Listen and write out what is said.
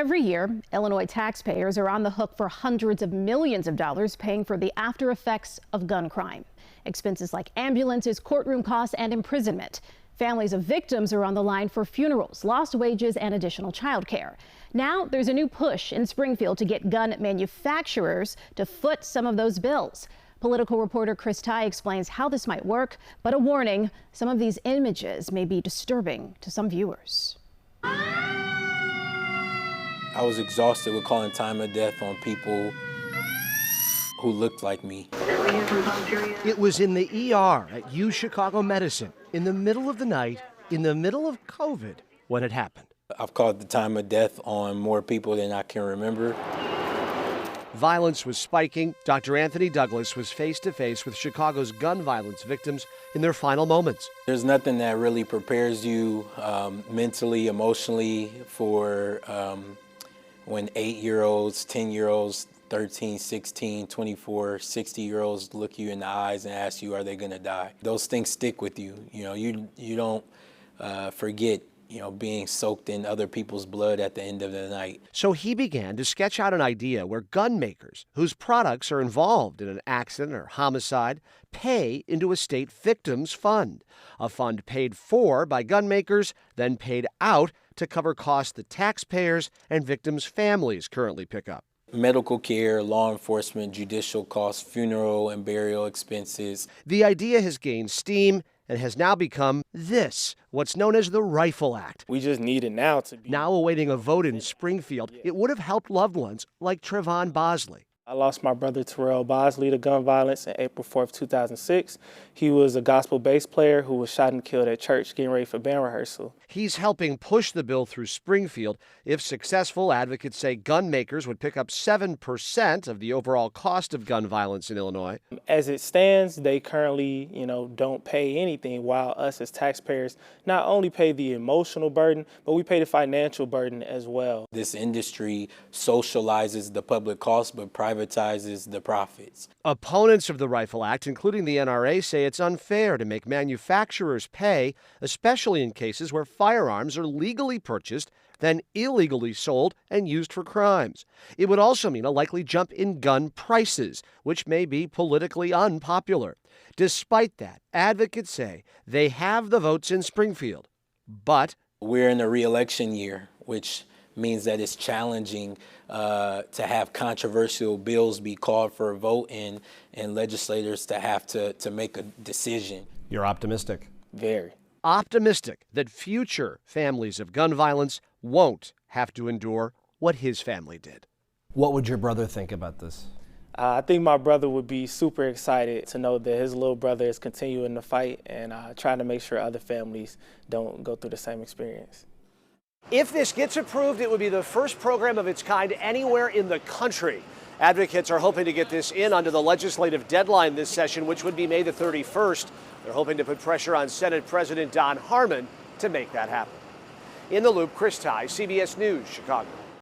Every year, Illinois taxpayers are on the hook for hundreds of millions of dollars paying for the after effects of gun crime. Expenses like ambulances, courtroom costs, and imprisonment. Families of victims are on the line for funerals, lost wages, and additional child care. Now there's a new push in Springfield to get gun manufacturers to foot some of those bills. Political reporter Chris Ty explains how this might work, but a warning, some of these images may be disturbing to some viewers. I was exhausted with calling time of death on people who looked like me. It was in the ER at U Chicago Medicine, in the middle of the night, in the middle of COVID, when it happened. I've called the time of death on more people than I can remember. Violence was spiking. Dr. Anthony Douglas was face to face with Chicago's gun violence victims in their final moments. There's nothing that really prepares you mentally, emotionally for when 8-year-olds, 10-year-olds, 13, 16, 24, 60-year-olds look you in the eyes and ask you, are they gonna die? Those things stick with you. You know, you don't forget, being soaked in other people's blood at the end of the night. So he began to sketch out an idea where gun makers whose products are involved in an accident or homicide pay into a state victims fund, a fund paid for by gun makers, then paid out to cover costs the taxpayers and victims' families currently pick up. Medical care, law enforcement, judicial costs, funeral and burial expenses. The idea has gained steam and has now become this, what's known as the Rifle Act. We just need it now to be. Now awaiting a vote in Springfield, it would have helped loved ones like Trevon Bosley. I lost my brother Terrell Bosley to gun violence in April 4th, 2006. He was a gospel bass player who was shot and killed at church getting ready for band rehearsal. He's helping push the bill through Springfield. If successful, advocates say gun makers would pick up 7% of the overall cost of gun violence in Illinois. As it stands, they currently, don't pay anything, while us as taxpayers not only pay the emotional burden, but we pay the financial burden as well. This industry socializes the public costs, but privatizes the profits. Opponents of the Rifle Act, including the NRA, say it's unfair to make manufacturers pay, especially in cases where firearms are legally purchased, then illegally sold and used for crimes. It would also mean a likely jump in gun prices, which may be politically unpopular. Despite that, advocates say they have the votes in Springfield. But we're in a re-election year, which means that it's challenging to have controversial bills be called for a vote and legislators to have to make a decision. You're optimistic? Very. Optimistic that future families of gun violence won't have to endure what his family did. What would your brother think about this? I think my brother would be super excited to know that his little brother is continuing the fight and trying to make sure other families don't go through the same experience. If this gets approved, it would be the first program of its kind anywhere in the country. Advocates are hoping to get this in under the legislative deadline this session, which would be May the 31st. They're hoping to put pressure on Senate President Don Harmon to make that happen. In the Loop, Chris Ty, CBS News, Chicago.